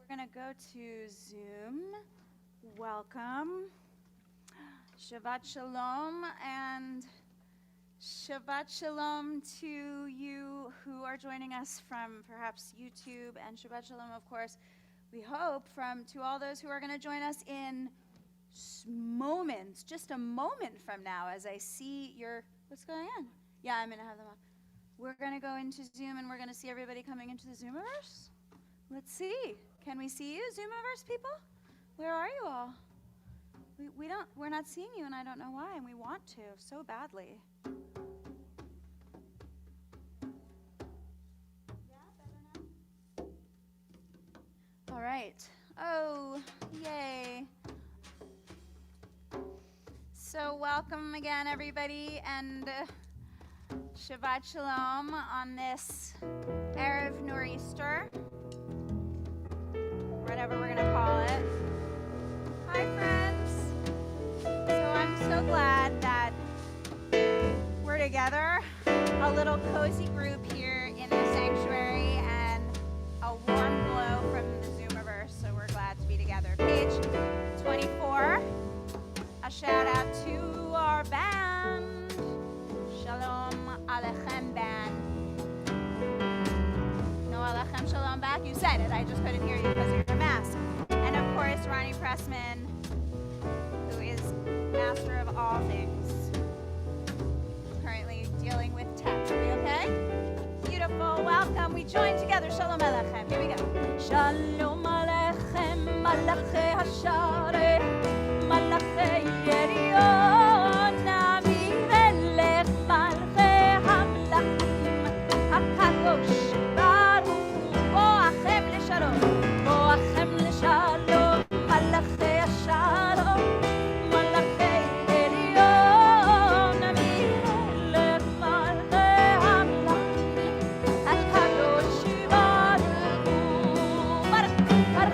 going to go to Zoom. Welcome. Shabbat Shalom, and Shabbat Shalom to you who are joining us from perhaps YouTube, and Shabbat Shalom, of course, we hope to all those who are going to join us in moments, just a moment from now, as I see what's going on? Yeah, I'm going to have them up. We're going to go into Zoom, and we're going to see everybody coming into the Zoomiverse. Let's see. Can we see you, Zoomiverse people? Where are you all? We're not seeing you, and I don't know why, and we want to so badly. All right. Oh, yay. So welcome again, everybody, and Shabbat Shalom on this Erev Nor'easter, whatever we're going to call it. Hi, friends. So I'm so glad that we're together, a little cozy group here in the sanctuary, and a warm glow from the Zoomiverse, so we're glad to be together. Page 24, a shout out to our band, Shalom Alechem band. No Alechem Shalom back? You said it, I just couldn't hear you because of your mask. And of course, Ronnie Pressman, who is master of all things, currently dealing with tech. Are we okay? Beautiful. Welcome. We join together. Shalom Alechem. Here we go. Shalom Alechem, Malachei Hashareh, Malachei Yerion, Amirelech, Malchei Hamlachim, HaKadosh Baruch Hu, Boachem Leshalom, Boachem Leshalom, Malachei Hashalom, Malachei Yerion, Amirelech, Malchei Hamlachim, HaKadosh Baruch Hu, Baruchuni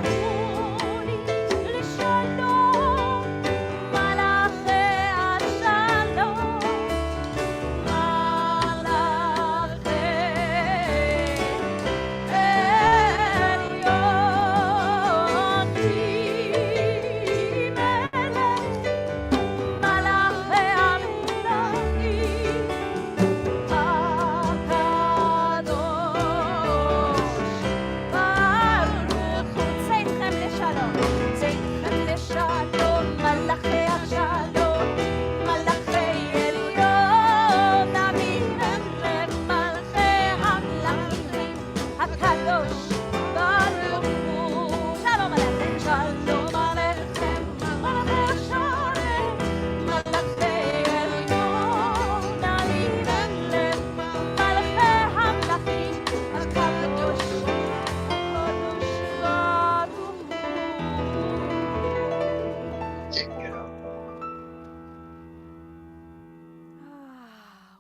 Leshalom, Malachei Hashalom,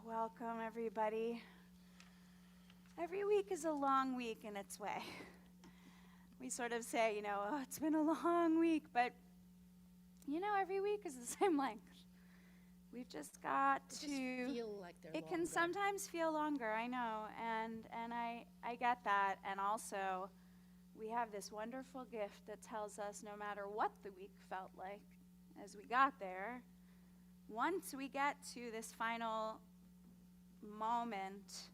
Welcome, everybody. Every week is a long week in its way. We sort of say, oh, it's been a long week, but, every week is the same length. We've just got to feel like they're it longer. Can sometimes feel longer, I know, and I get that. And also, we have this wonderful gift that tells us no matter what the week felt like as we got there, once we get to this final moment,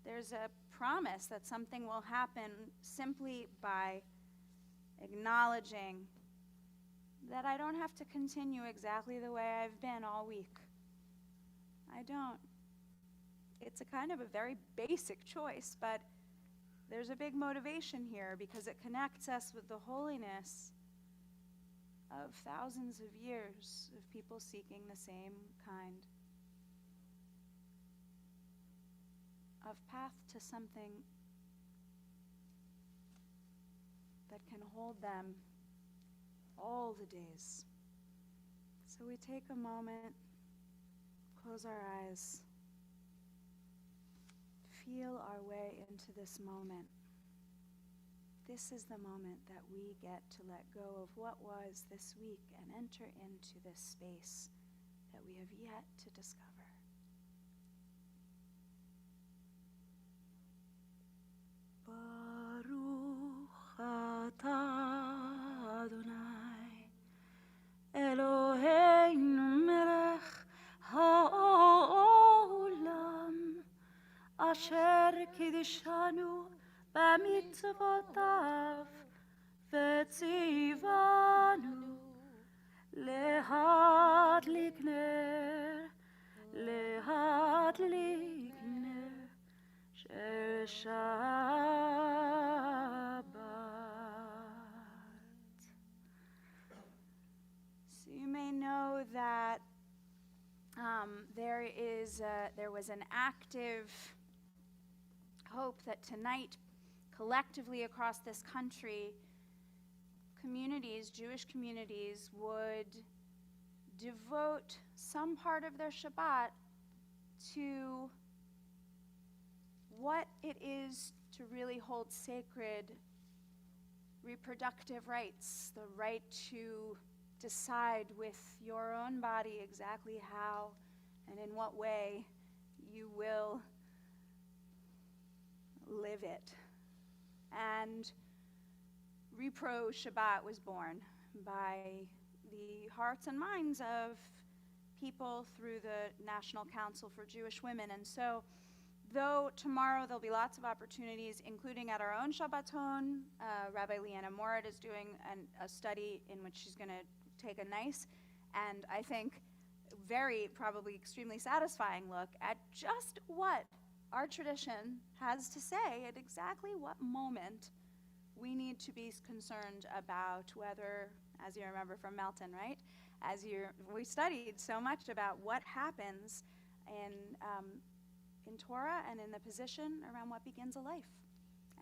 there's a promise that something will happen simply by acknowledging that I don't have to continue exactly the way I've been all week. I don't. It's a kind of a very basic choice, but there's a big motivation here because it connects us with the holiness of thousands of years of people seeking the same kind of path to something that can hold them all the days. So we take a moment, close our eyes, feel our way into this moment. This is the moment that we get to let go of what was this week and enter into this space that we have yet to discover. Baruch מצוותיו וציוונו להדליק נר, להדליק נר של שבת. So you may know that there was an active hope that tonight, collectively across this country, communities, Jewish communities, would devote some part of their Shabbat to what it is to really hold sacred reproductive rights, the right to decide with your own body exactly how and in what way you will live it. And Repro Shabbat was born by the hearts and minds of people through the National Council for Jewish Women. And so, though tomorrow there'll be lots of opportunities, including at our own Shabbaton, Rabbi Leanna Morat is doing a study in which she's going to take a nice and I think very probably extremely satisfying look at just what our tradition has to say at exactly what moment we need to be concerned about whether, as you remember from Melton, right? We studied so much about what happens in Torah and in the position around what begins a life.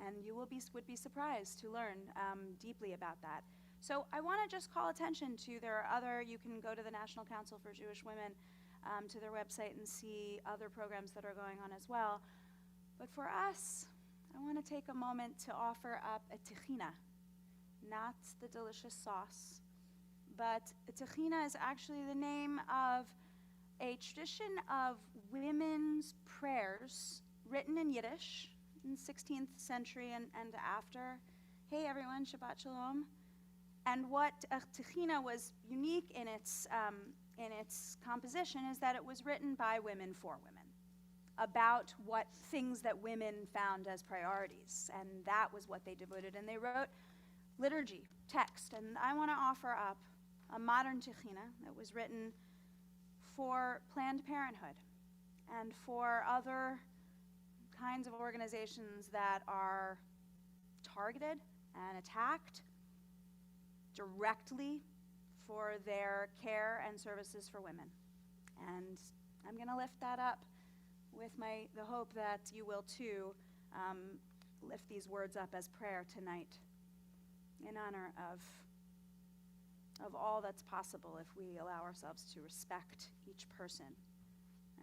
And you would be surprised to learn deeply about that. So I want to just call attention to you can go to the National Council for Jewish Women, to their website and see other programs that are going on as well. But for us, I want to take a moment to offer up a tehina, not the delicious sauce, but a tehina is actually the name of a tradition of women's prayers written in Yiddish in the 16th century and after. Hey everyone, Shabbat Shalom. And what tehina was unique in its composition is that it was written by women for women about what things that women found as priorities, and that was what they devoted. And they wrote liturgy, text, and I want to offer up a modern tehina that was written for Planned Parenthood and for other kinds of organizations that are targeted and attacked directly for their care and services for women. And I'm going to lift that up with the hope that you will too lift these words up as prayer tonight in honor of all that's possible if we allow ourselves to respect each person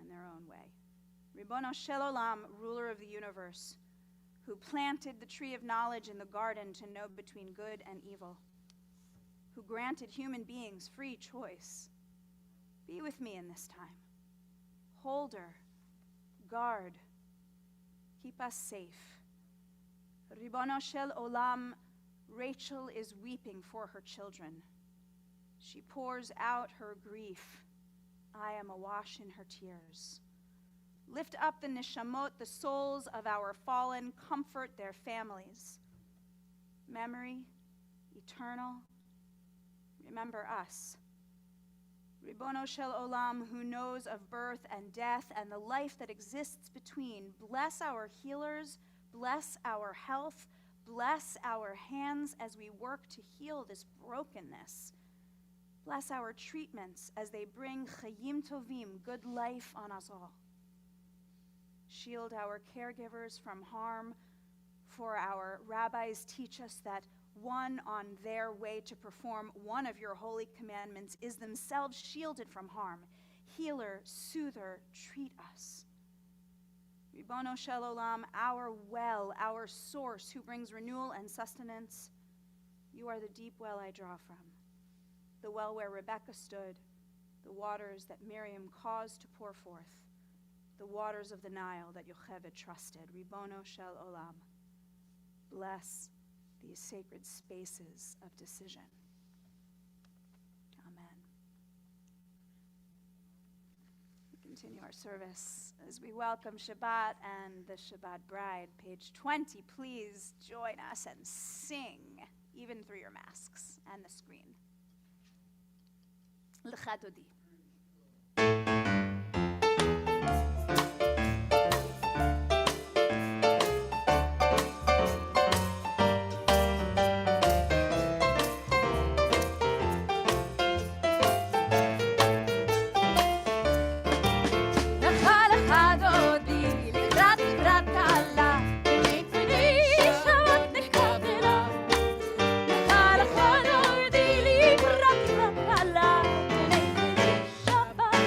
in their own way. Ribono Shel Olam, ruler of the universe, who planted the tree of knowledge in the garden to know between good and evil, who granted human beings free choice, be with me in this time. Holder, guard, keep us safe. Ribono Shel Olam, Rachel is weeping for her children. She pours out her grief. I am awash in her tears. Lift up the neshamot, the souls of our fallen, comfort their families. Memory, eternal, remember us. Ribono Shel Olam, who knows of birth and death and the life that exists between, bless our healers, bless our health, bless our hands as we work to heal this brokenness. Bless our treatments as they bring chayim tovim, good life on us all. Shield our caregivers from harm, for our rabbis teach us that one on their way to perform one of your holy commandments is themselves shielded from harm. Healer, soother, treat us. Ribono Shel Olam, our well, our source who brings renewal and sustenance, you are the deep well I draw from, the well where Rebecca stood, the waters that Miriam caused to pour forth, the waters of the Nile that Yocheved trusted. Ribono Shel Olam, bless these sacred spaces of decision. Amen. You can continue our service as we welcome Shabbat and the Shabbat bride. Page 20, please join us and sing, even through your masks and the screen. L'cha dodi. Shabbat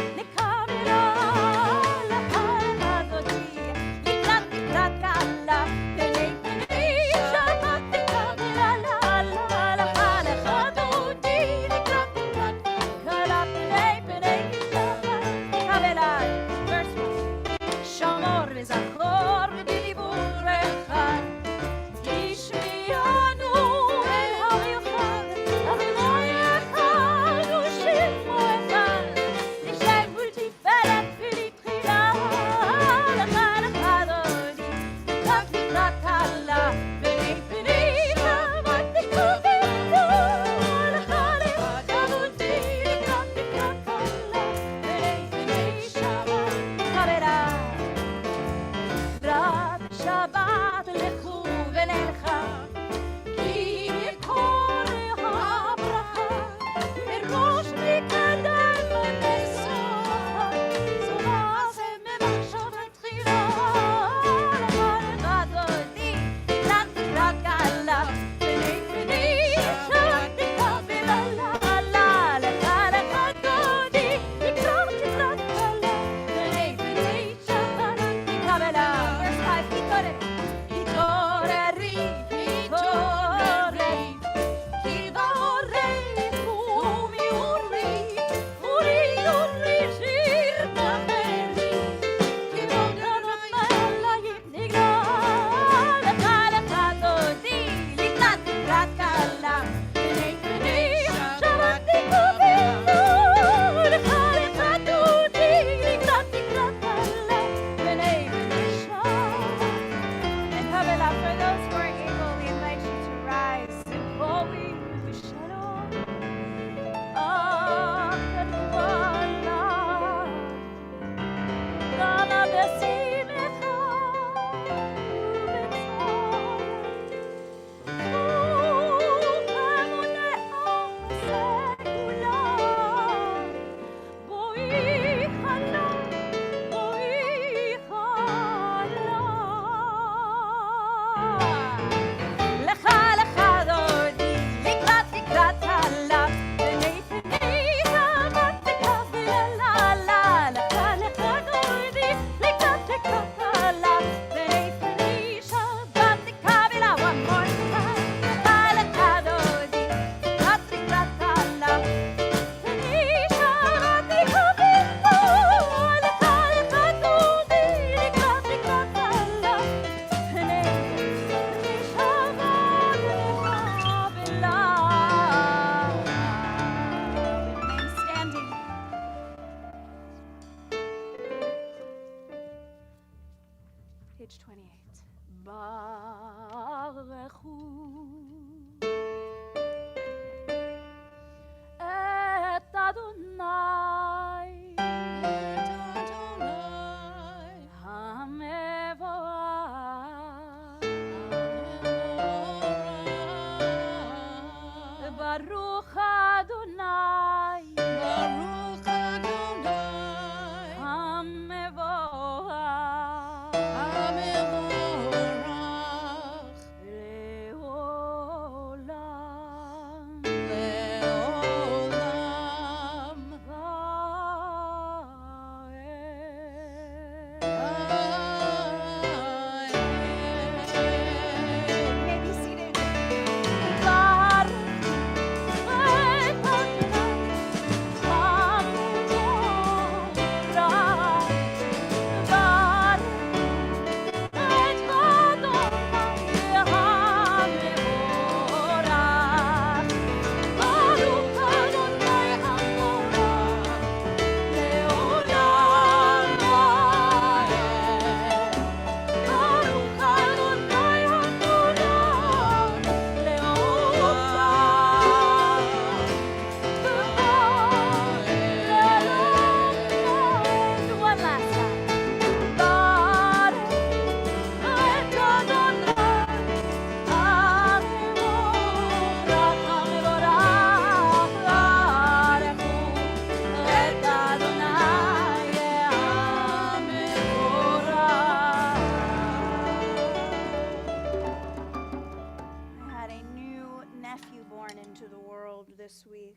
born into the world this week.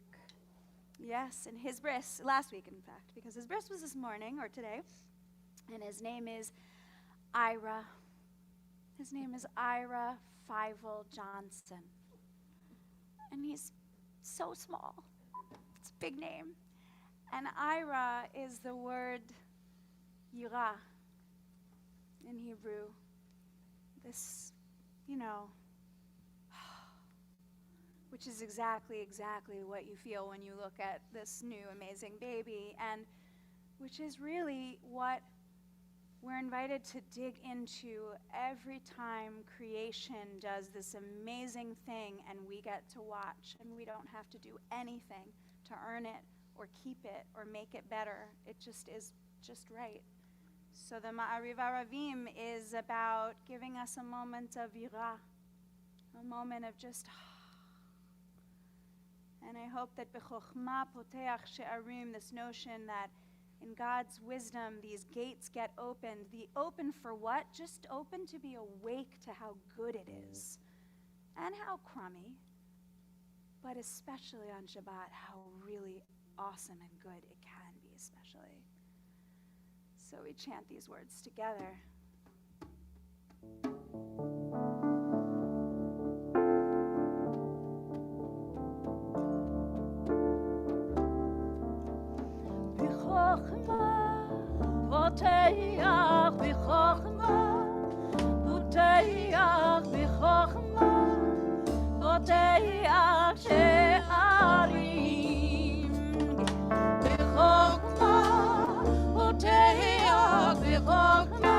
Yes, and his bris, last week in fact, because his bris was this morning or today, and his name is Ira. His name is Ira Fievel Johnson. And he's so small. It's a big name. And Ira is the word Yira in Hebrew. This, which is exactly what you feel when you look at this new amazing baby, and which is really what we're invited to dig into every time creation does this amazing thing and we get to watch, and we don't have to do anything to earn it or keep it or make it better. It just is just right. So the Ma'ariv Aravim is about giving us a moment of yira, a moment of just and I hope that b'chokhmah poteach she'arim, this notion that in God's wisdom, these gates get opened. The open for what? Just open to be awake to how good it is and how crummy, but especially on Shabbat, how really awesome and good it can be, especially. So we chant these words together. פותח בחוכמה, פותח בחוכמה, פותח שערים בחוכמה, פותח בחוכמה,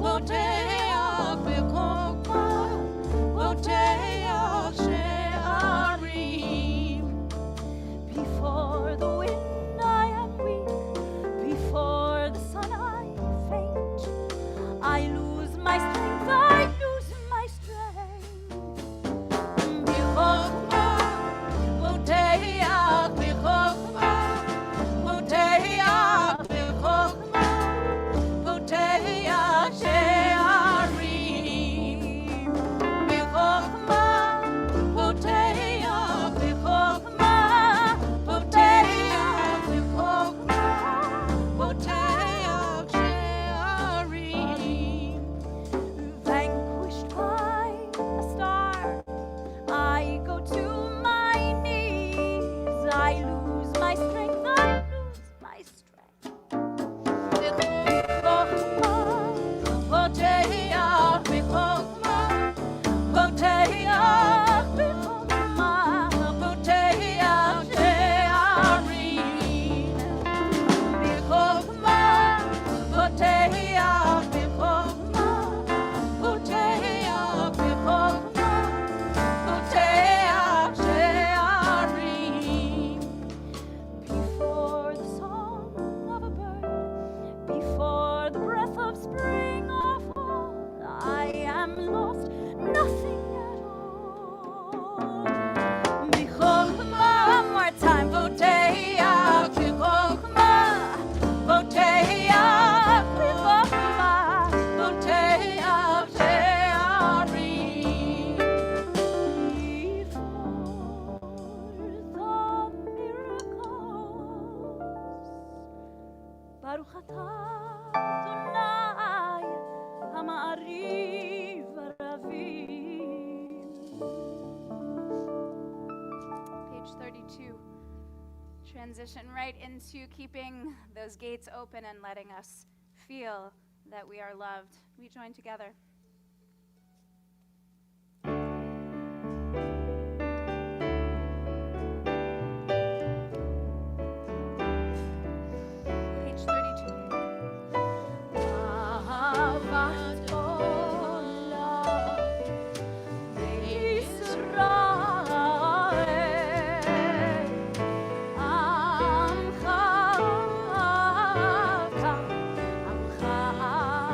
פותח בחוכמה, פותח שערים. Before the wind I am weak, before the sun I faint. I lose my strength, I lose my strength. בחוכמה, פותח בחוכמה, פותח בחוכמה, פותח שערים. בחוכמה, פותח בחוכמה, פותח בחוכמה, פותח שערים. Vanquished by a star, I go to my knees. I lose my strength, I lose my strength. בחוכמה, פותח בחוכמה, פותח בחוכמה, פותח שערים. בחוכמה, פותח בחוכמה, פותח בחוכמה, פותח שערים. Before the song of a bird, before the breath of spring or fall, I am lost, nothing at all. בחוכמה, one more time, פותח בחוכמה, פותח בחוכמה, פותח שערים. Before the miracles, ברוך אתה אדוני המעריב הרבים. Page 32. Transition right into keeping those gates open and letting us feel that we are loved. We join together. Page 32. אהבת עולם בישראל, עמך אתה, עמך אתה.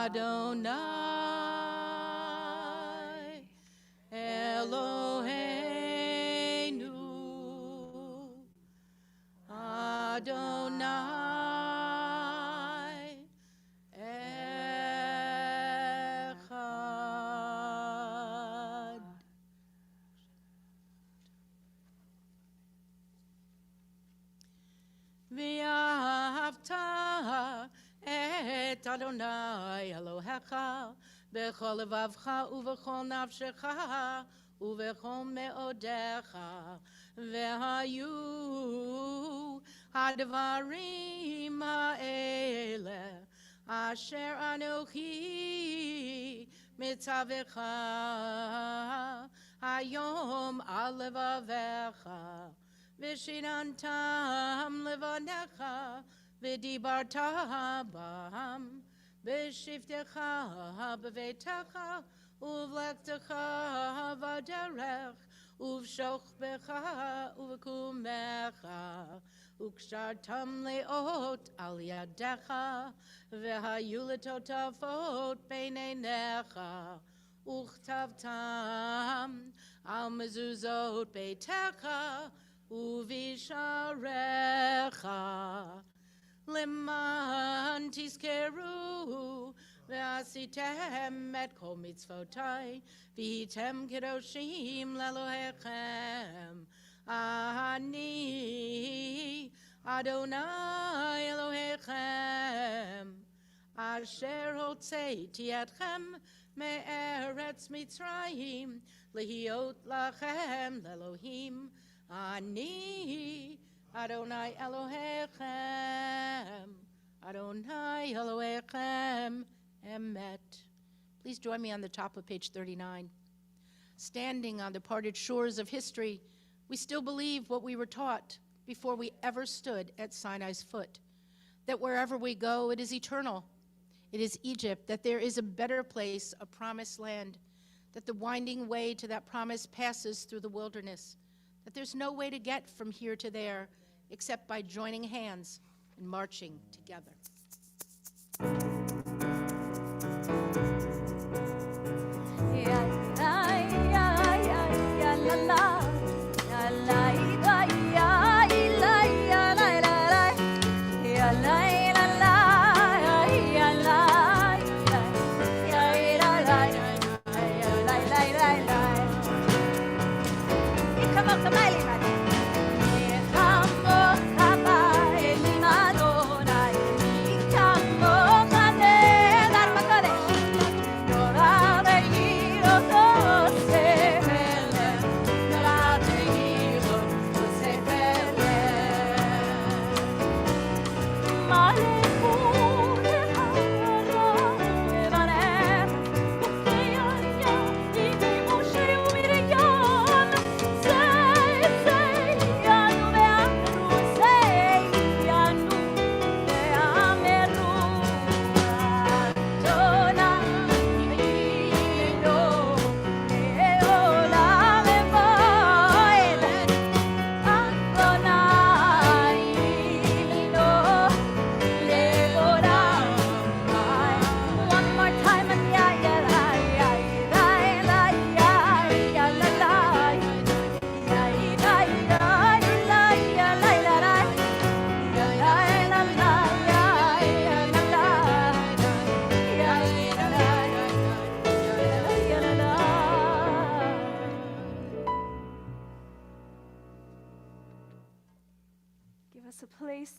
Adonai Eloheinu Adonai Echad. V'ahavta et Adonai Elohecha b'chol levavcha uv'chol nafshecha uv'chol me'odecha v'hayu hadvarim ha'ele asher anochi mitzavecha hayom al levavecha v'shinantam levanecha v'dibarta bam v'shiftecha b'vetecha uv'lektecha v'derech uv'shochbecha uv'kumecha ukshartam leot al yadecha v'hayu letotafot beinenecha uchtavtam al mezuzot beitecha uvisharecha leman tizkeru ve'asitem et kol mitzvotai v'hitem kedoshim lelohechem ani Adonai Elohechem asher hotzeiti etchem me'eretz Mitzrayim lehiot lachem lelohim ani Adonai Elohechem Adonai Elohechem emet. Please join me on the top of page 39. Standing on the parted shores of history, we still believe what we were taught before we ever stood at Sinai's foot, that wherever we go, it is eternal. It is Egypt, that there is a better place, a promised land, that the winding way to that promise passes through the wilderness, that there's no way to get from here to there except by joining hands and marching together.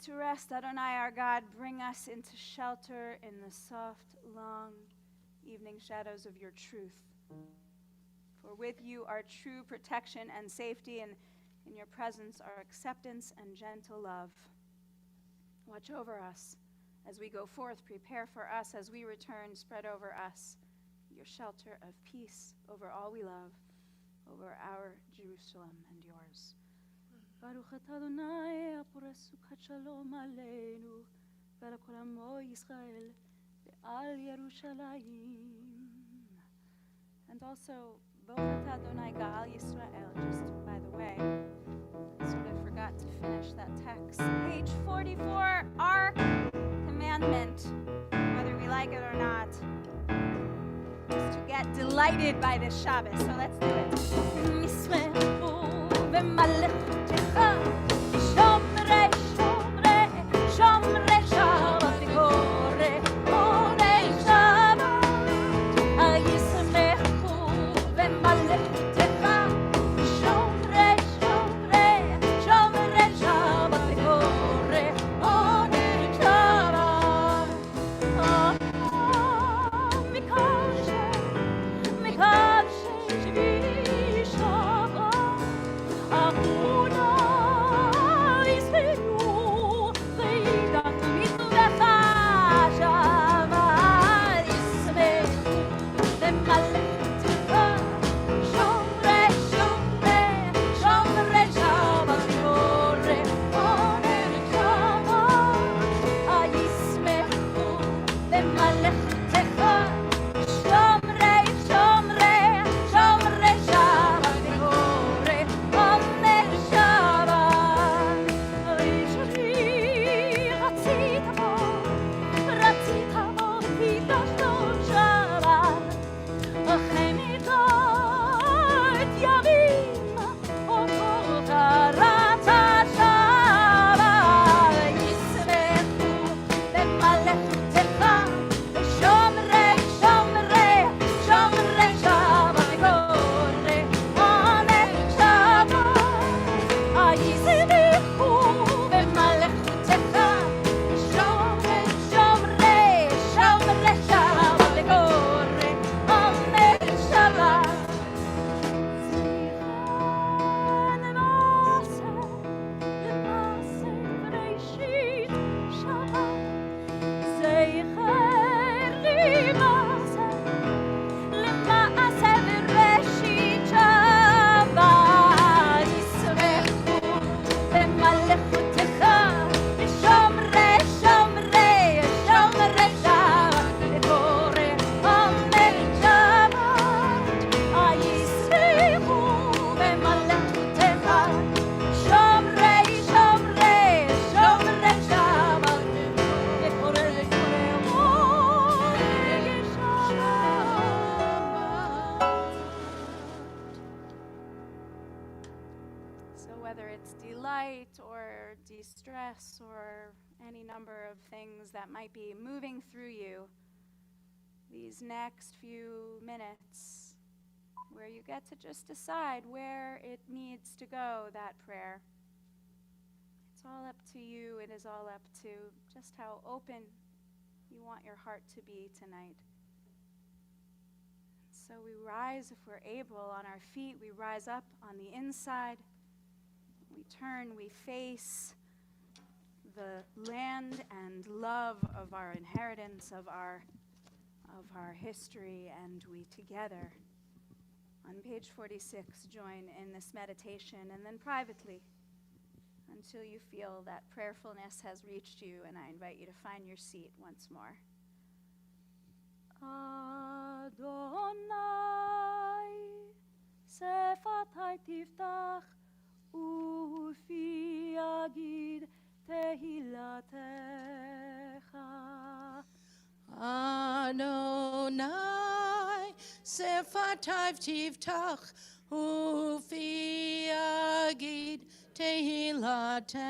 To rest, Adonai our God, bring us into shelter in the soft, long evening shadows of your truth. For with you are true protection and safety, and in your presence are acceptance and gentle love. Watch over us as we go forth, prepare for us as we return, spread over us your shelter of peace over all we love, over our Jerusalem and yours. Baruch atah Adonai הפורש סוכת שלום עלינו ועל כל עמו ישראל ועל ירושלים. And also, Baruch atah Adonai Gaal Yisrael, just by the way. I sort of forgot to finish that text. Page 44, our commandment, whether we like it or not. delighted by this Shabbos, so let's do it. ישמחו במלאכתך, שומרי שומרי שומרי שבת וקורא עוני שבת. ישמחו במלאכתך, שומרי שומרי שומרי שבת וקורא עוני שבת. מקדשי שבי שבת, אמונה ישמחו וידעת מזבחך שבת. ישמחו במלאכתך, שומרי שומרי שומרי שבת וקורא עוני שבת. ישמחו במלאכתך, שומרי שומרי שומרי שבת וקורא עוני שבת. רצית בו ותשתום שבת, לכן ידעת ימים אותו קראת שבת. ישמחו במלאכתך, שומרי שומרי שומרי שבת וקורא עוני שבת. ישמחו במלאכתך, שומרי שומרי שומרי שבת וקורא עוני שבת. זכר למעשה בראשית שבת. ישמחו במלאכתך, שומרי שומרי שומרי שבת וקורא So whether it's delight or distress or any number of things that might be moving through you, these next few minutes where you get to just decide where it needs to go, that prayer. It's all up to you. It is all up to just how open you want your heart to be tonight. So we rise if we're able on our feet. We rise up on the inside. We turn, we face the land and love of our inheritance, of our history, and we together, on page 46, join in this meditation, and then privately, until you feel that prayerfulness has reached you, and I invite you to find your seat once more. Adonai, שפתי תפתח ופי יגיד תהילתך. Adonai, sefatav tiftach, ufi yagid tehilatecha.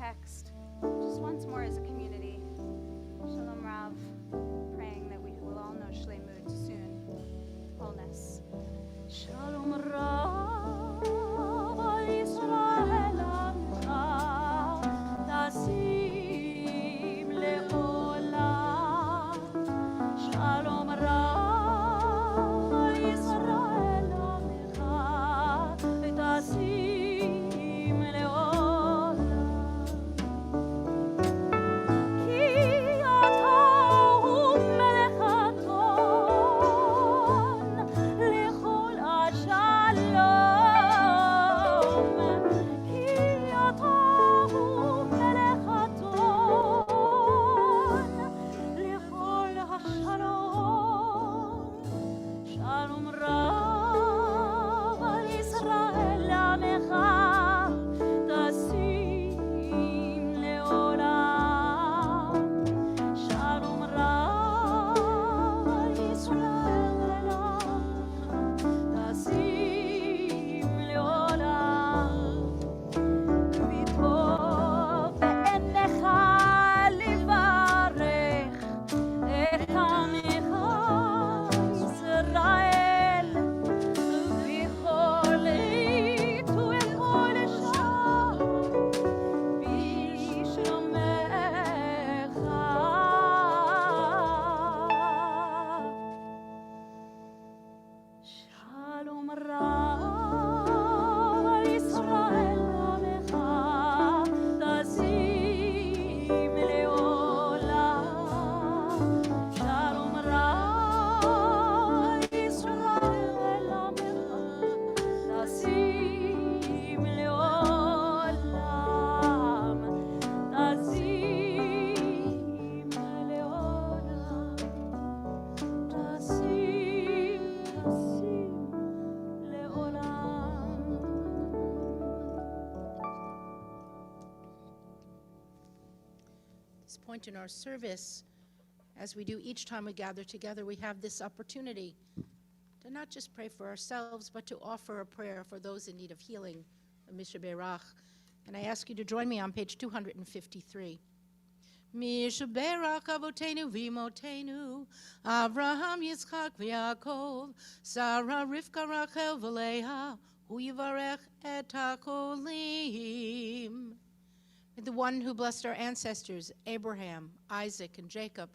text just once more as a community. Shalom Rav, praying that we will all know Shleimut soon, wholeness. Shalom Rav Yisrael Amcha Tasim Leolam. Shalom Rav Yisrael Amcha Tasim Leolam. Ki ata hu melech aton lechol ashalom. Ki ata hu melech aton lechol ashalom. Shalom Rav al Yisrael Amecha Tasim Leolam. Shalom Rav al Yisrael Amecha Tasim Leolam. וטוב בעיניך לברך את עמך ישראל, ובכל עת ובכל שעה בשלומך. שלום רב על ישראל עמך תשים לעולם. שלום רב על ישראל עמך תשים לעולם. תשים לעולם. תשים לעולם. This point in our service, as we do each time we gather together, we have this opportunity to not just pray for ourselves, but to offer a prayer for those in need of healing, a Mishaberach. And I ask you to join me on page 253. Mishaberach avotenu v'imotenu, Avraham, Yitzchak, v'Yaakov, Sarah, Rivka, Rachel, v'Leah, hu yivarech et hakolim. May the one who blessed our ancestors, Abraham, Isaac, and Jacob,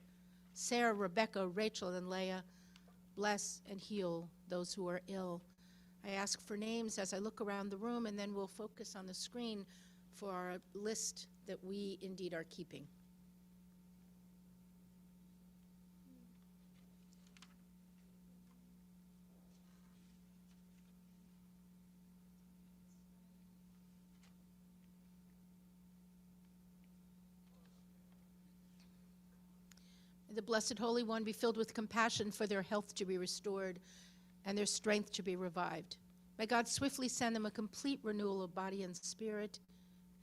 Sarah, Rebekah, Rachel, and Leah, bless and heal those who are ill. I ask for names as I look around the room, and then we'll focus on the screen for our list that we indeed are keeping. May the Blessed Holy One be filled with compassion for their health to be restored and their strength to be revived. May God swiftly send them a complete renewal of body and spirit,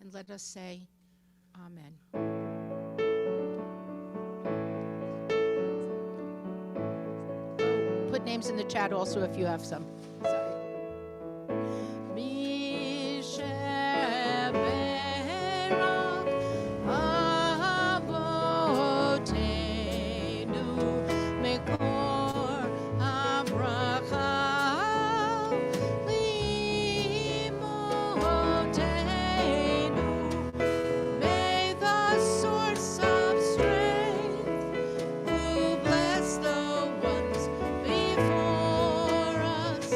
and let us say, Amen. Put names in the chat also if you have some. Sorry. Before us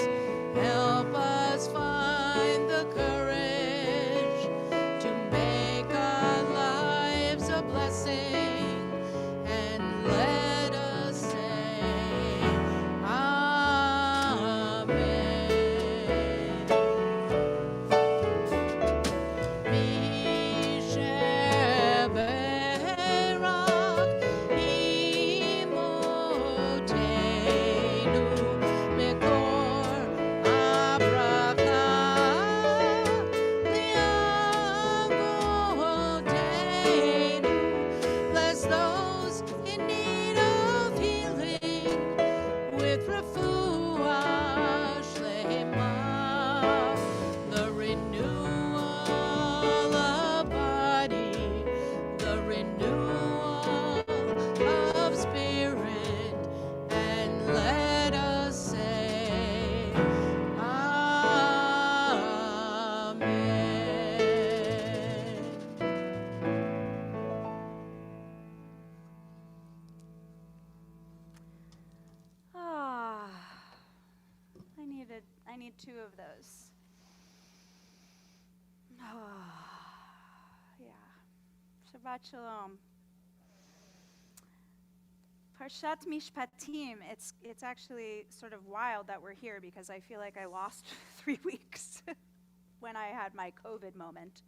two of those. Yeah. Shabbat Shalom. Parshat Mishpatim. It's actually sort of wild that we're here because I feel like I lost 3 weeks when I had my COVID moment.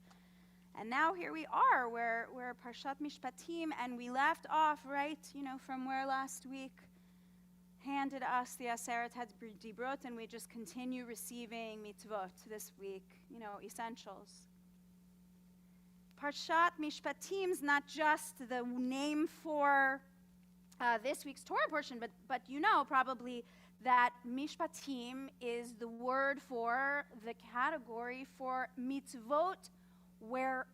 And now here we are, we're Parshat Mishpatim, and we left off, right, from where last week handed us the Aseret HaDibrot, and we just continue receiving mitzvot this week, essentials. Parshat Mishpatim is not just the name for this week's Torah portion, but probably that Mishpatim is the word for the category for mitzvot where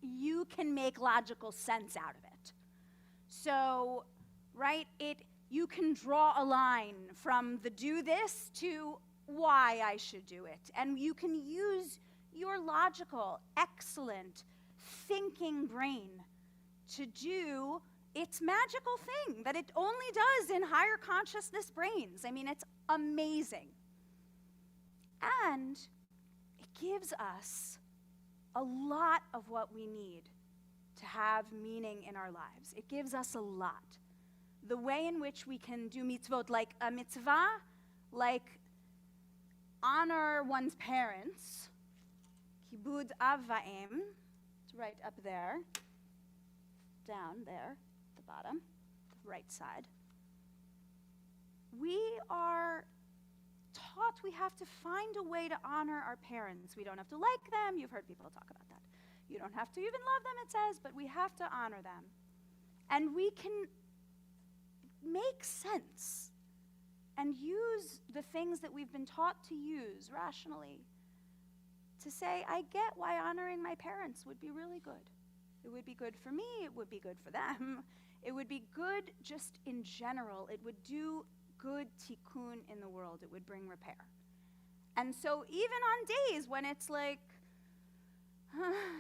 you can make logical sense out of it. So, right, you can draw a line from the do this to why I should do it. And you can use your logical, excellent, thinking brain to do its magical thing that it only does in higher consciousness brains. I mean, it's amazing. And it gives us a lot of what we need to have meaning in our lives. It gives us a lot. The way in which we can do mitzvot, like a mitzvah, like honor one's parents, kibud av va'em, it's right up there, down there, at the bottom, the right side. We are taught we have to find a way to honor our parents. We don't have to like them. You've heard people talk about that. You don't have to even love them, it says, but we have to honor them. And we can make sense and use the things that we've been taught to use rationally to say, I get why honoring my parents would be really good. It would be good for me. It would be good for them. It would be good just in general. It would do good tikkun in the world. It would bring repair. And so even on days when it's like,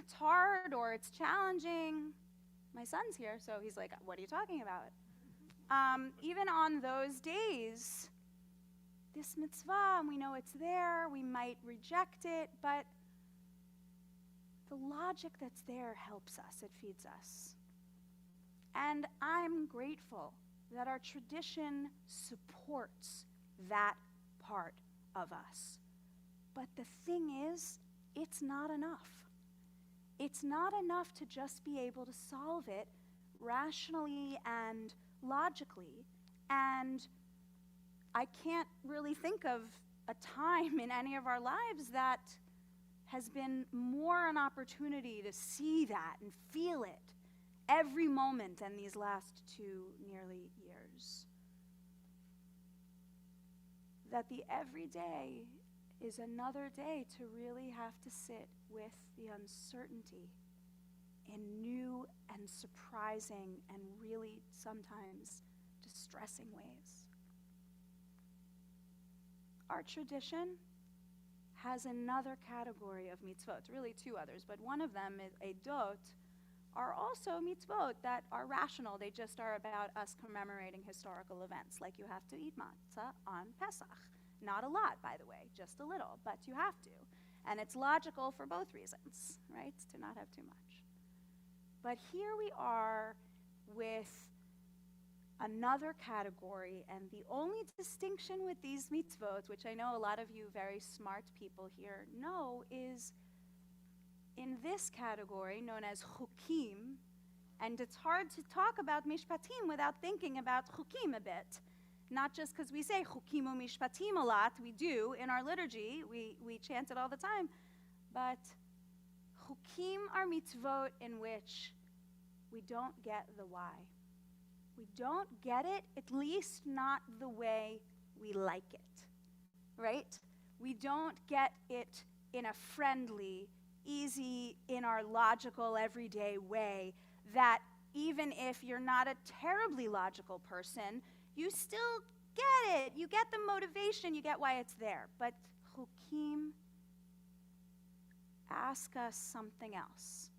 it's hard or it's challenging, my son's here, so he's like, what are you talking about? Even on those days, this mitzvah, we know it's there, we might reject it, but the logic that's there helps us, it feeds us. And I'm grateful that our tradition supports that part of us. But the thing is, it's not enough. It's not enough to just be able to solve it rationally and logically. And I can't really think of a time in any of our lives that has been more an opportunity to see that and feel it every moment in these last 2 nearly years. That the everyday is another day to really have to sit with the uncertainty in new and surprising and really sometimes distressing ways. Our tradition has another category of mitzvot, really 2 others, but one of them is edot, are also mitzvot that are rational. They just are about us commemorating historical events, like you have to eat matzah on Pesach. Not a lot, by the way, just a little, but you have to. And it's logical for both reasons, right? To not have too much. But here we are with another category, and the only distinction with these mitzvot, which I know a lot of you very smart people here know, is in this category known as chukim, and it's hard to talk about mishpatim without thinking about chukim a bit. Not just because we say chukim u mishpatim a lot, we do in our liturgy, we chant it all the time, but chukim are mitzvot in which we don't get the why. We don't get it, at least not the way we like it, right? We don't get it in a friendly, easy, in our logical, everyday way that even if you're not a terribly logical person, you still get it. You get the motivation. You get why it's there. But chukim ask us something else.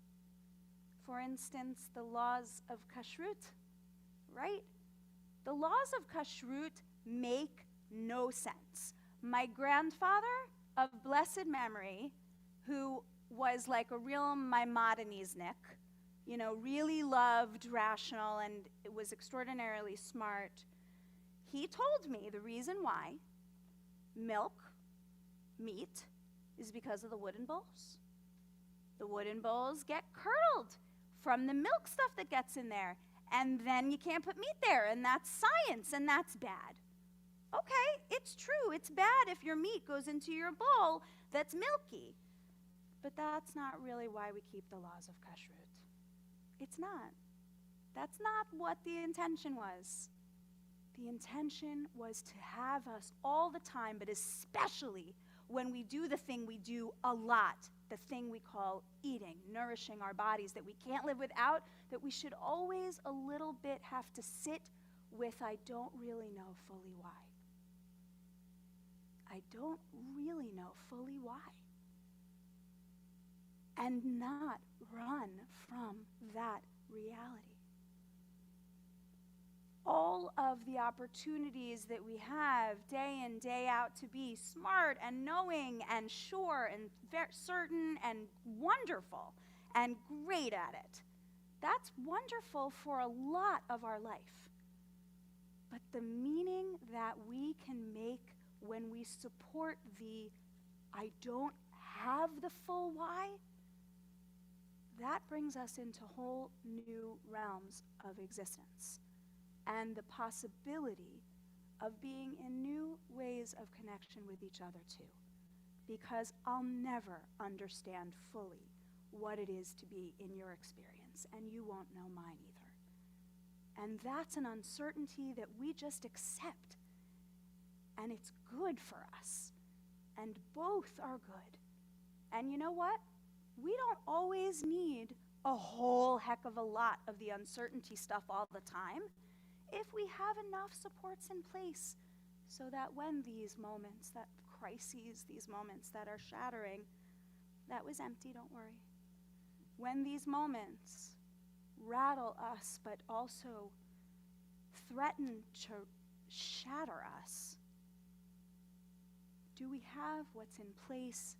For instance, the laws of kashrut, right? The laws of kashrut make no sense. My grandfather of blessed memory who was like a real Maimonidesnik, really loved rational and was extraordinarily smart. He told me the reason why milk, meat, is because of the wooden bowls. The wooden bowls get curdled from the milk stuff that gets in there, and then you can't put meat there, and that's science, and that's bad. Okay, it's true. It's bad if your meat goes into your bowl that's milky. But that's not really why we keep the laws of kashrut. It's not. That's not what the intention was. The intention was to have us all the time, but especially when we do the thing we do a lot, the thing we call eating, nourishing our bodies that we can't live without, that we should always a little bit have to sit with, I don't really know fully why. I don't really know fully why. And not run from that reality. All of the opportunities that we have day in, day out to be smart and knowing and sure and certain and wonderful and great at it, that's wonderful for a lot of our life. But the meaning that we can make when we support the I don't have the full why, that brings us into whole new realms of existence and the possibility of being in new ways of connection with each other too. Because I'll never understand fully what it is to be in your experience, and you won't know mine either. And that's an uncertainty that we just accept. And it's good for us. And both are good. And you know what? We don't always need a whole heck of a lot of the uncertainty stuff all the time if we have enough supports in place so that when these moments, that crises, these moments that are shattering, that was empty, don't worry. When these moments rattle us but also threaten to shatter us, do we have what's in place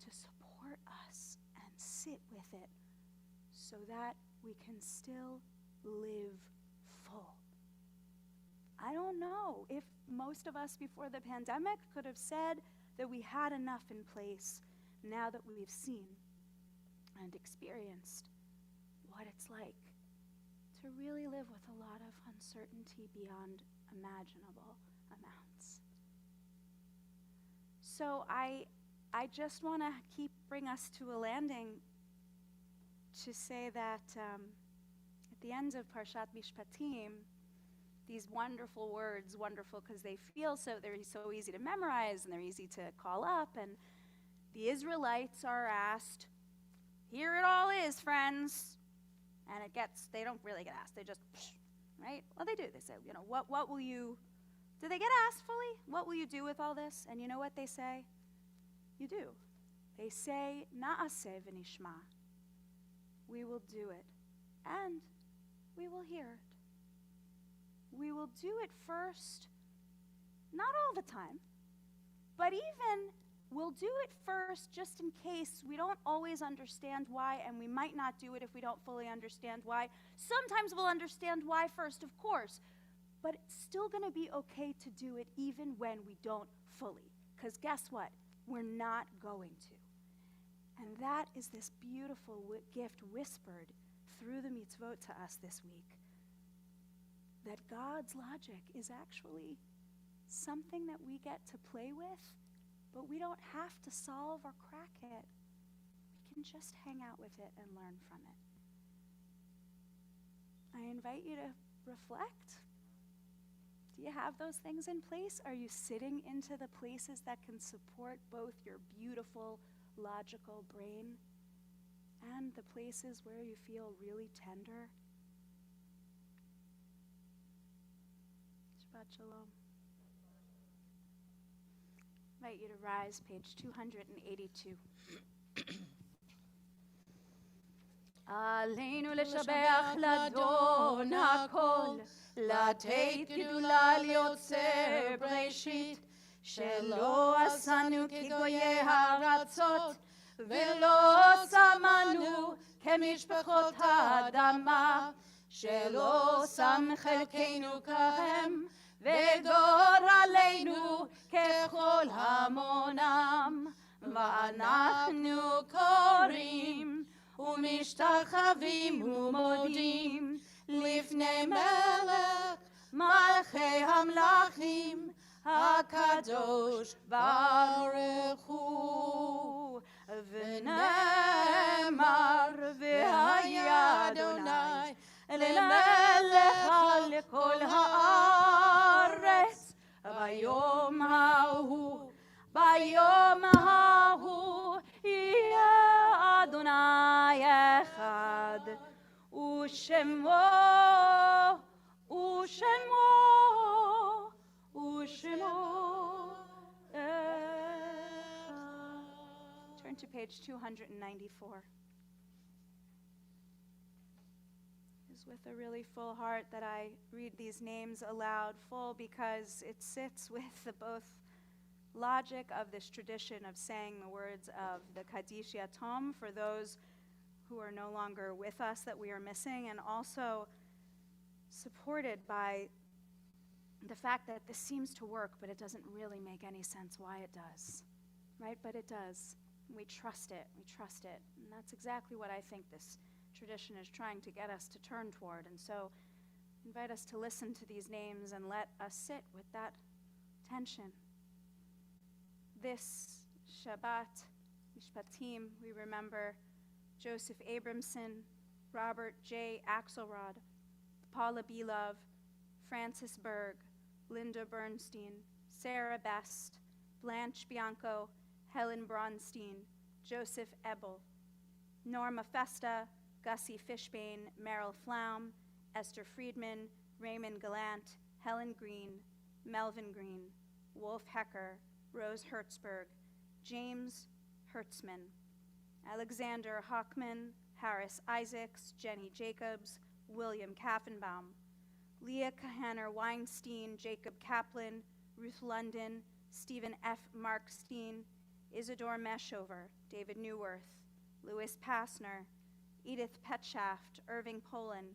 to support us and sit with it so that we can still live full? I don't know if most of us before the pandemic could have said that we had enough in place now that we've seen and experienced what it's like to really live with a lot of uncertainty beyond imaginable amounts. So I just want to bring us to a landing to say that at the end of Parshat Mishpatim, these wonderful words, wonderful because they're so easy to memorize and they're easy to call up, and the Israelites are asked, here it all is, friends. And they don't really get asked, they just, right? Well, they do. They say, what will you, do they get asked fully? What will you do with all this? And you know what they say? You do. They say, Na'aseh v'nishma. We will do it, and we will hear it. We will do it first, not all the time, but even we'll do it first just in case we don't always understand why, and we might not do it if we don't fully understand why. Sometimes we'll understand why first, of course, but it's still going to be okay to do it even when we don't fully, because guess what? We're not going to. And that is this beautiful gift whispered through the mitzvot to us this week, that God's logic is actually something that we get to play with, but we don't have to solve or crack it. We can just hang out with it and learn from it. I invite you to reflect. Do you have those things in place? Are you sitting into the places that can support both your beautiful, logical brain and the places where you feel really tender? Shabbat Shalom. I invite you to rise, page 282. Aleinu leshabech ladon hakol, לתת גדולה ליוצר בראשית, שלא עשנו כגויי הארצות, ולא שמנו כמשפחות האדמה, שלא שם חלקנו כהם, וגורלנו ככל המונם. ואנחנו קוראים ומשתחווים ומודים לפני מלך מלכי המלכים הקדוש ברוך הוא. ונאמר והיה אדוני למלך על כל הארץ ביום ההוא. ביום ההוא יהיה אדוני אחד, ושמו אחד. Turn to page 294. It's with a really full heart that I read these names aloud, full because it sits with the both logic of this tradition of saying the words of the Kaddish Yatom for those who are no longer with us that we are missing, and also supported by the fact that this seems to work, but it doesn't really make any sense why it does, right? But it does. We trust it. We trust it. And that's exactly what I think this tradition is trying to get us to turn toward. And so invite us to listen to these names and let us sit with that tension. This Shabbat, Mishpatim, we remember Joseph Abramson, Robert J. Axelrod, Paula Belove, Francis Berg, Linda Bernstein, Sarah Best, Blanche Bianco, Helen Bronstein, Joseph Ebel, Norma Festa, Gussie Fishbane, Merrill Flaum, Esther Friedman, Raymond Gallant, Helen Green, Melvin Green, Wolf Hecker, Rose Hertzberg, James Hertzman, Alexander Hockman, Harris Isaacs, Jenny Jacobs, William Kaffenbaum, Leah Kahaner Weinstein, Jacob Kaplan, Ruth London, Stephen F. Markstein, Isidore Meshover, David Newworth, Louis Passner, Edith Petschaft, Irving Poland,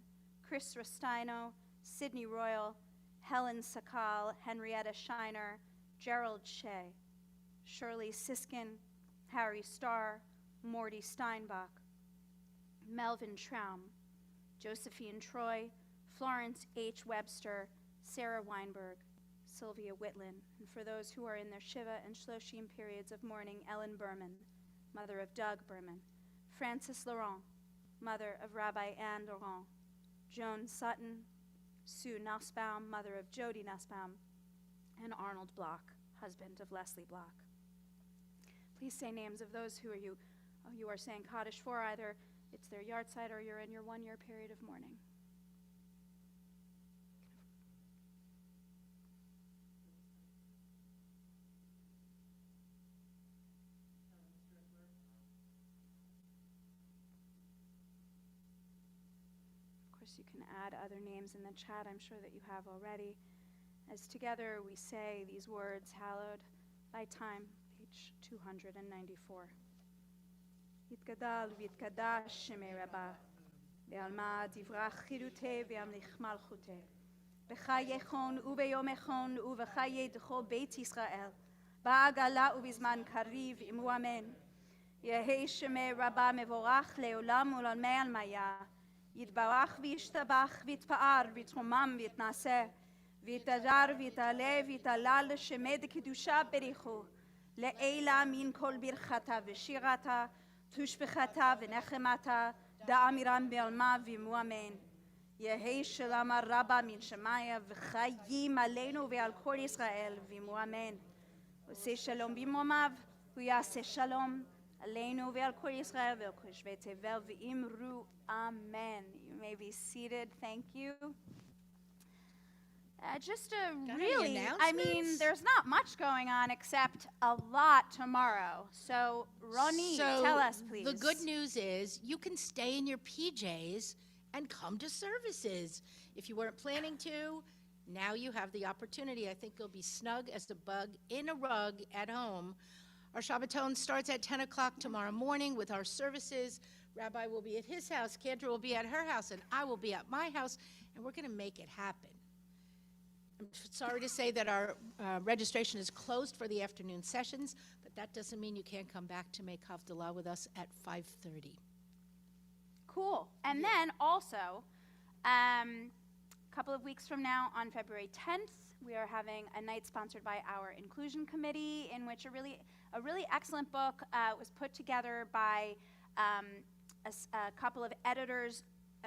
Chris Restaino, Sidney Royal, Helen Sakal, Henrietta Shiner, Gerald Shea, Shirley Siskin, Harry Starr, Morty Steinbach, Melvin Traum, Josephine Troy, Florence H. Webster, Sarah Weinberg, Sylvia Whitland, and for those who are in their Shiva and Shloshim periods of mourning, Ellen Berman, mother of Doug Berman, Frances Laurent, mother of Rabbi Anne Laurent, Joan Sutton, Sue Nussbaum, mother of Jody Nussbaum, and Arnold Block, husband of Leslie Block. Please say names of those who you are saying Kaddish for, either it's their yahrzeit or you're in your 1-year period of mourning. Of course, you can add other names in the chat, I'm sure that you have already. As together we say these words, hallowed by time, page 294. יתגדל ויתקדש שמי רבה, בעלמא דברך חירותי וימליך מלכותי. בחייכון וביומכון ובחיי דכל בית ישראל, בעגלה ובזמן קריב עמו אמן. יהי שמי רבה מבורך לעולם ולעולמי עלמיה, יתברך וישתבח ויתפאר ויתרומם ויתנשא, ויתהדר ויתעלה ויתהלל שמי דקדושה בריחו, לעילה מן כל ברכתה ושירתה, תושבחתה ונחמתה, דאמירם בעלמה ועמו אמן. יהי שלום הרבה מן שמיה וחיים עלינו ועל כל ישראל ועמו אמן. עושה שלום במרומיו, הוא יעשה שלום עלינו ועל כל ישראל ועל כל יושבי תבל ואמרו amen. You may be seated. Thank you. Just really, I mean, there's not much going on except a lot tomorrow. So, Ronnie, tell us, please. The good news is you can stay in your PJs and come to services. If you weren't planning to, Now you have the opportunity. I think you'll be snug as a bug in a rug at home. Our Shabbaton starts at 10 o'clock tomorrow morning with our services. Rabbi will be at his house, Kendra will be at her house, and I will be at my house, and we're going to make it happen. I'm sorry to say that our registration is closed for the afternoon sessions, but that doesn't mean you can't come back to make Havdalah with us at 5:30. Cool. And then also, a couple of weeks from now, on February 10th, we are having a night sponsored by our Inclusion Committee, in which a really excellent book was put together by a couple of editors.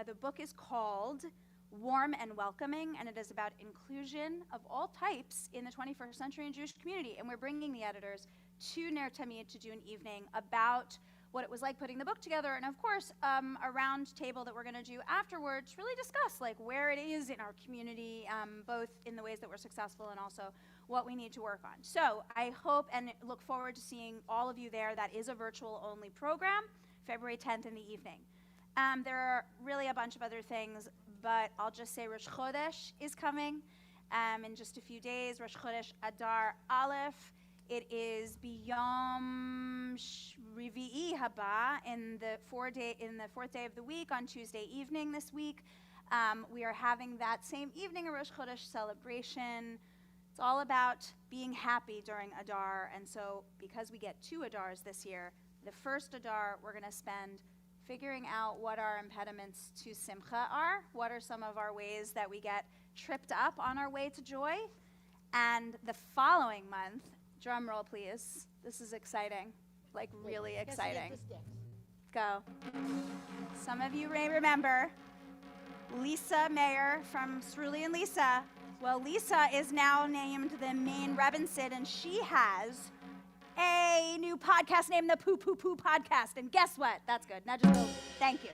The book is called Warm and Welcoming, and it is about inclusion of all types in the 21st century in Jewish community. And we're bringing the editors to Ner Tamid to do an evening about what it was like putting the book together, and of course, a round table that we're going to do afterwards, really discuss like where it is in our community, both in the ways that we're successful and also what we need to work on. So I hope and look forward to seeing all of you there. That is a virtual-only program, February 10th in the evening. There are really a bunch of other things, but I'll just say Rosh Chodesh is coming in just a few days. Rosh Chodesh Adar Aleph. It is Biyom Rivi'i Haba in the fourth day of the week on Tuesday evening this week. We are having that same evening a Rosh Chodesh celebration. It's all about being happy during Adar, and so because we get 2 Adars this year, the first Adar we're going to spend figuring out what our impediments to Simcha are, what are some of our ways that we get tripped up on our way to joy, and the following month, drum roll please, this is exciting, like really exciting. Go. Some of you may remember Lisa Mayer from Sruli and Lisa. Well, Lisa is now named the main Rebbitzin, and she has a new podcast named the Poo Poo Poo Podcast. And guess what? That's good. Now just go. Thank you.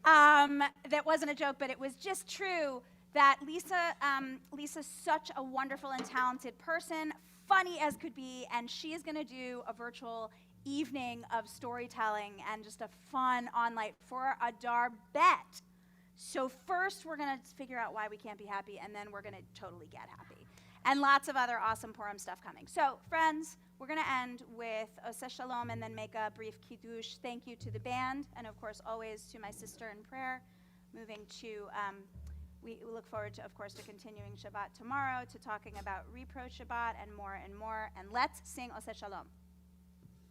That wasn't a joke, but it was just true that Lisa's such a wonderful and talented person, funny as could be, and she is going to do a virtual evening of storytelling and just a fun online for Adar Bet. So first we're going to figure out why we can't be happy, and then we're going to totally get happy. And lots of other awesome Purim stuff coming. So friends, we're going to end with Oseh Shalom and then make a brief kiddush. Thank you to the band, and of course always to my sister in prayer. Moving to, we look forward to, of course, to continuing Shabbat tomorrow, to talking about Repro Shabbat and more and more. And let's sing Oseh Shalom.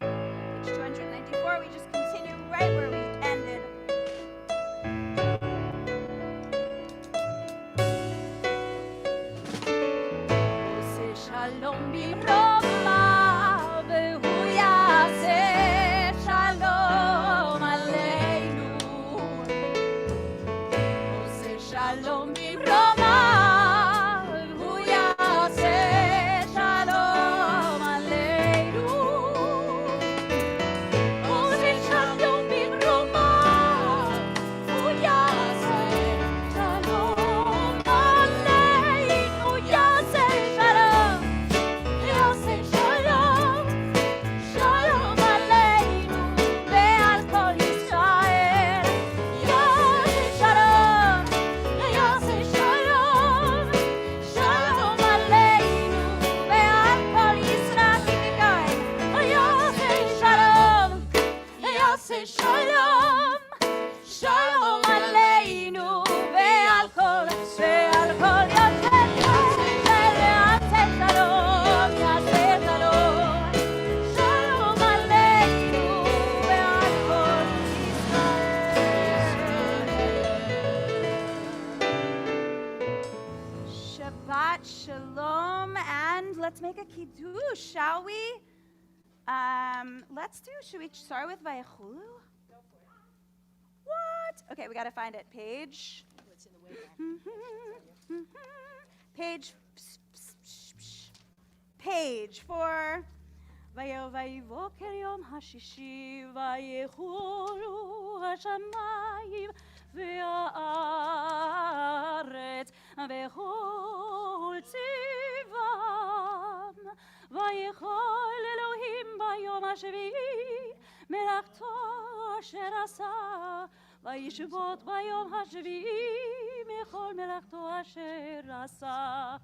Page 294, we just continue right where we ended. Oseh Shalom b'Roma, v'hu yaseh shalom aleinu. Oseh shalom b'Roma, v'hu yaseh shalom aleinu. Oseh shalom b'Roma, v'hu yaseh shalom aleinu. Yaseh shalom. Yaseh shalom, shalom aleinu, ve'al kol Yisrael. Yaseh shalom, yaseh shalom, shalom aleinu, ve'al kol Yisrael. Keep it going. Yaseh shalom, yaseh shalom, shalom aleinu, ve'al kol Yisrael. Shabbat Shalom, and let's make a kiddush, shall we? Should we start with Vayechulu? Go for it. What? Okay, we got to find it. Page. It's in the way back. Page 4. ויבוקר יום השישי ויחולו השמיים והארץ וכל צבאם ויכל אלוהים ביום השביעי מלאכתו אשר עשה וישבות ביום השביעי מכל מלאכתו מלאכתו אשר עשה.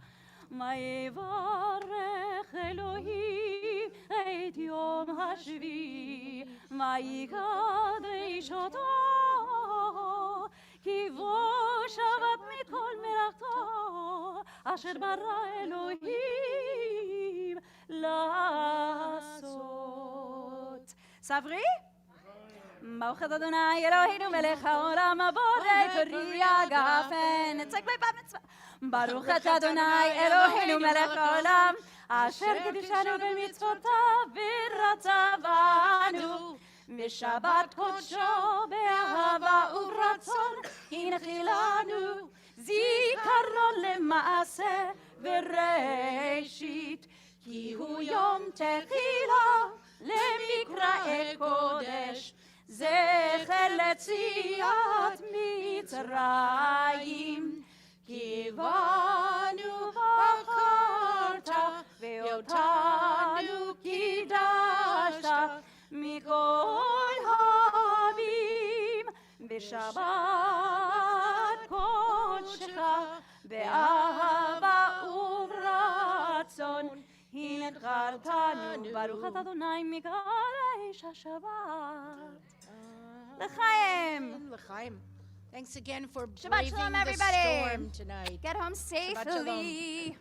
מה יברך אלוהים את יום השביעי, מה יקדש אותו, כי בו שבת מכל מלאכתו, אשר ברא אלוהים לעשות. סברי? ברוך אתה אדוני אלוהינו מלך העולם הבורא פרי הגפן. נצג בבת מצווה. ברוך אתה אדוני אלוהינו מלך העולם אשר קידשנו במצוותיו ורצה בנו בשבת קודשו באהבה וברצון הנחיל לנו זיכרון למעשה וראשית, כי הוא יום תחילה למקראי קודש, זכר ליציאת מצרים. כי בנו בחרת ואותנו קידשת מכל העמים בשבת קודשך באהבה וברצון הנחלתנו. ברוך אתה אדוני מקדש השבת. לחיים. L'chaim. Thanks again for Shabbat braving shalom, the everybody. storm tonight. Get home Shabbat shalom. safely.